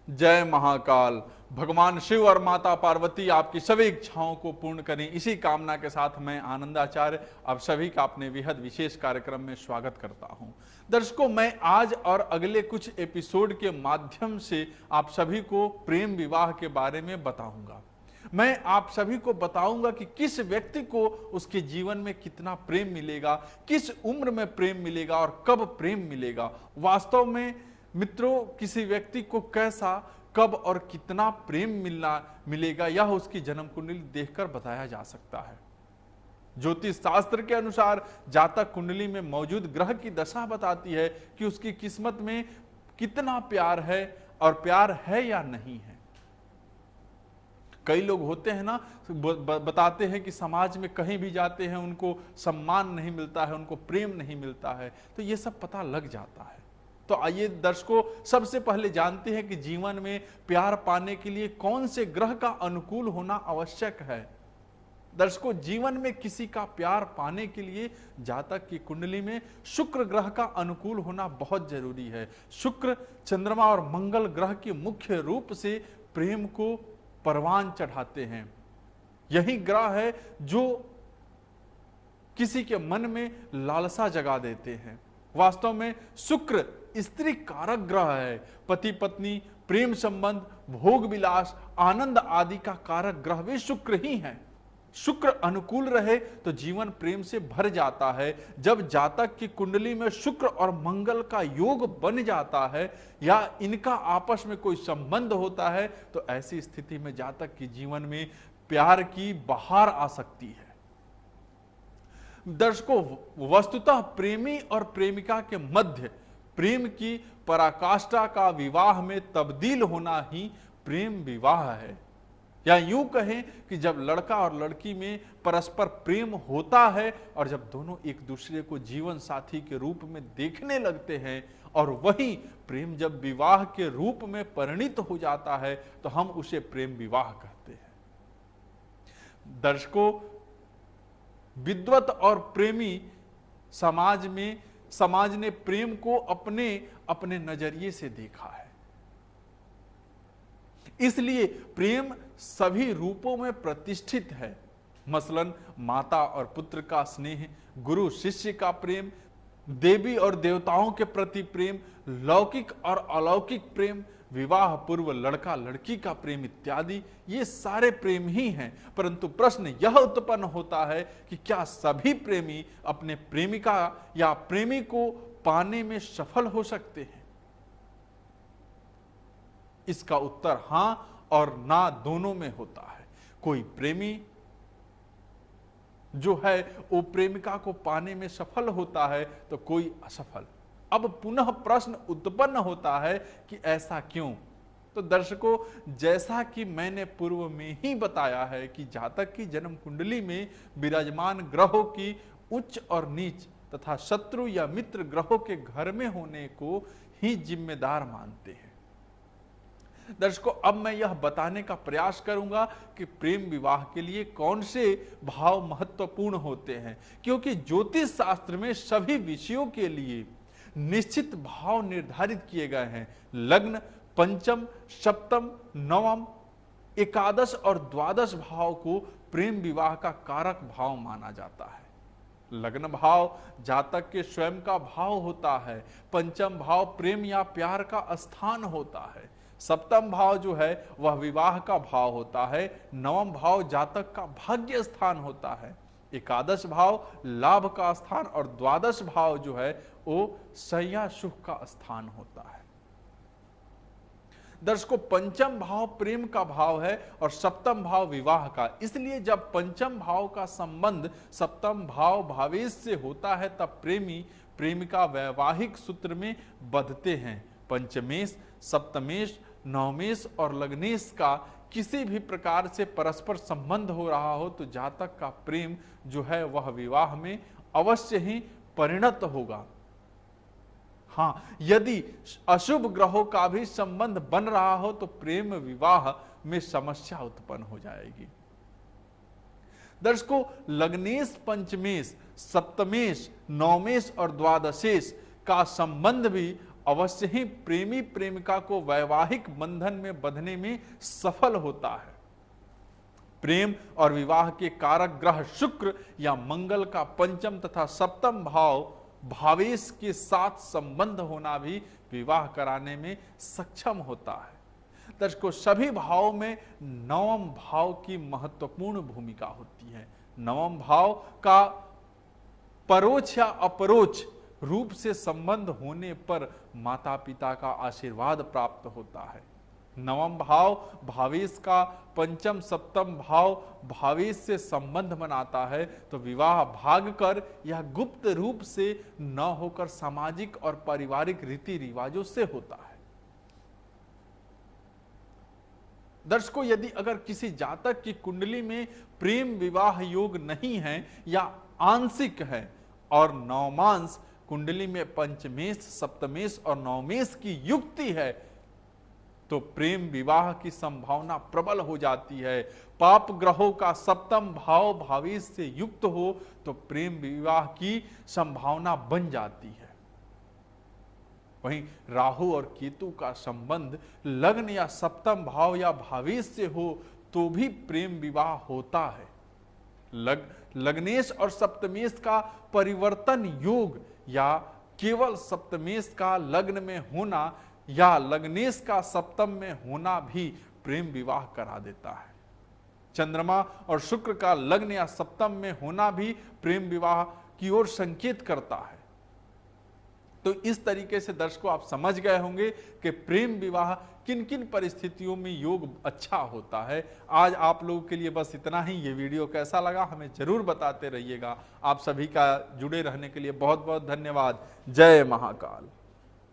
जय महाकाल। भगवान शिव और माता पार्वती आपकी सभी इच्छाओं को पूर्ण करें, इसी कामना के साथ मैं आनंदाचार्य आप सभी का अपने बेहद विशेष कार्यक्रम में स्वागत करता हूं। दर्शकों, मैं आज और अगले कुछ एपिसोड के माध्यम से आप सभी को प्रेम विवाह के बारे में बताऊंगा। मैं आप सभी को बताऊंगा कि किस व्यक्ति को उसके जीवन में कितना प्रेम मिलेगा, किस उम्र में प्रेम मिलेगा और कब प्रेम मिलेगा। वास्तव में मित्रों, किसी व्यक्ति को कैसा, कब और कितना प्रेम मिलेगा यह उसकी जन्म कुंडली देखकर बताया जा सकता है। ज्योतिष शास्त्र के अनुसार जातक कुंडली में मौजूद ग्रह की दशा बताती है कि उसकी किस्मत में कितना प्यार है और प्यार है या नहीं है। कई लोग होते हैं ना, बताते हैं कि समाज में कहीं भी जाते हैं उनको सम्मान नहीं मिलता है, उनको प्रेम नहीं मिलता है, तो ये सब पता लग जाता है। तो आइए दर्शकों, सबसे पहले जानते हैं कि जीवन में प्यार पाने के लिए कौन से ग्रह का अनुकूल होना आवश्यक है। दर्शकों, जीवन में किसी का प्यार पाने के लिए जातक की कुंडली में शुक्र ग्रह का अनुकूल होना बहुत जरूरी है। शुक्र, चंद्रमा और मंगल ग्रह के मुख्य रूप से प्रेम को परवान चढ़ाते हैं। यही ग्रह है जो किसी के मन में लालसा जगा देते हैं। वास्तव में शुक्र स्त्री कारक ग्रह है। पति पत्नी, प्रेम संबंध, भोग विलास, आनंद आदि का कारक ग्रह भी शुक्र ही है। शुक्र अनुकूल रहे तो जीवन प्रेम से भर जाता है। जब जातक की कुंडली में शुक्र और मंगल का योग बन जाता है या इनका आपस में कोई संबंध होता है तो ऐसी स्थिति में जातक के जीवन में प्यार की बहार आ सकती है। दर्शकों, वस्तुतः प्रेमी और प्रेमिका के मध्य प्रेम की पराकाष्ठा का विवाह में तब्दील होना ही प्रेम विवाह है। या यूं कहें कि जब लड़का और लड़की में परस्पर प्रेम होता है और जब दोनों एक दूसरे को जीवन साथी के रूप में देखने लगते हैं और वही प्रेम जब विवाह के रूप में परिणित हो जाता है तो हम उसे प्रेम विवाह कहते हैं। दर्शकों, विद्वत और प्रेमी समाज ने प्रेम को अपने अपने नजरिए से देखा है। इसलिए प्रेम सभी रूपों में प्रतिष्ठित है। मसलन माता और पुत्र का स्नेह, गुरु शिष्य का प्रेम, देवी और देवताओं के प्रति प्रेम, लौकिक और अलौकिक प्रेम, विवाह पूर्व लड़का लड़की का प्रेम इत्यादि, ये सारे प्रेम ही हैं। परंतु प्रश्न यह उत्पन्न होता है कि क्या सभी प्रेमी अपने प्रेमिका या प्रेमी को पाने में सफल हो सकते हैं? इसका उत्तर हां और ना दोनों में होता है। कोई प्रेमी जो है वो प्रेमिका को पाने में सफल होता है तो कोई असफल। अब पुनः प्रश्न उत्पन्न होता है कि ऐसा क्यों? तो दर्शकों, जैसा कि मैंने पूर्व में ही बताया है कि जातक की जन्म कुंडली में विराजमान ग्रहों की उच्च और नीच तथा शत्रु या मित्र ग्रहों के घर में होने को ही जिम्मेदार मानते हैं। दर्शकों, अब मैं यह बताने का प्रयास करूंगा कि प्रेम विवाह के लिए कौन से भाव महत्वपूर्ण होते हैं, क्योंकि ज्योतिष शास्त्र में सभी विषयों के लिए निश्चित भाव निर्धारित किए गए हैं। लग्न, पंचम, सप्तम, नवम, एकादश और द्वादश भाव को प्रेम विवाह का कारक भाव माना जाता है। लग्न भाव जातक के स्वयं का भाव होता है। पंचम भाव प्रेम या प्यार का स्थान होता है। सप्तम भाव जो है वह विवाह का भाव होता है। नवम भाव जातक का भाग्य स्थान होता है। एकादश भाव लाभ का स्थान और द्वादश भाव जो है वो सैया सुख का स्थान होता है। दर्शकों, पंचम भाव प्रेम का भाव है और सप्तम भाव विवाह का। इसलिए जब पंचम भाव का संबंध सप्तम भाव भावेश से होता है तब प्रेमी प्रेमिका वैवाहिक सूत्र में बंधते हैं। पंचमेश, सप्तमेश, नवमेश और लग्नेश का किसी भी प्रकार से परस्पर संबंध हो रहा हो तो जातक का प्रेम जो है वह विवाह में अवश्य ही परिणत होगा। हां, यदि अशुभ ग्रहों का भी संबंध बन रहा हो तो प्रेम विवाह में समस्या उत्पन्न हो जाएगी। दर्शकों, लग्नेश, पंचमेश, सप्तमेश, नवमेश और द्वादशेश का संबंध भी अवश्य ही प्रेमी प्रेमिका को वैवाहिक बंधन में बंधने में सफल होता है। प्रेम और विवाह के कारक ग्रह शुक्र या मंगल का पंचम तथा सप्तम भाव भावेश के साथ संबंध होना भी विवाह कराने में सक्षम होता है। दर्शकों, सभी भावों में नवम भाव की महत्वपूर्ण भूमिका होती है। नवम भाव का परोक्ष या अपरोक्ष रूप से संबंध होने पर माता पिता का आशीर्वाद प्राप्त होता है। नवम भाव भावेश का पंचम सप्तम भाव भावेश से संबंध बनाता है तो विवाह भाग कर या गुप्त रूप से न होकर सामाजिक और पारिवारिक रीति रिवाजों से होता है। दर्शकों, यदि अगर किसी जातक की कुंडली में प्रेम विवाह योग नहीं है या आंशिक है और नवमांश कुंडली में पंचमेश सप्तमेश और नवमेश की युक्ति है तो प्रेम विवाह की संभावना प्रबल हो जाती है। पाप ग्रहों का सप्तम भाव भावेश से युक्त हो तो प्रेम विवाह की संभावना बन जाती है। वहीं राहु और केतु का संबंध लग्न या सप्तम भाव या भावेश से हो तो भी प्रेम विवाह होता है। लग्नेश और सप्तमेश का परिवर्तन योग या केवल सप्तमेश का लग्न में होना या लग्नेश का सप्तम में होना भी प्रेम विवाह करा देता है। चंद्रमा और शुक्र का लग्न या सप्तम में होना भी प्रेम विवाह की ओर संकेत करता है। तो इस तरीके से दर्शकों आप समझ गए होंगे कि प्रेम विवाह किन किन परिस्थितियों में योग अच्छा होता है। आज आप लोगों के लिए बस इतना ही। ये वीडियो कैसा लगा हमें जरूर बताते रहिएगा। आप सभी का जुड़े रहने के लिए बहुत बहुत धन्यवाद। जय महाकाल।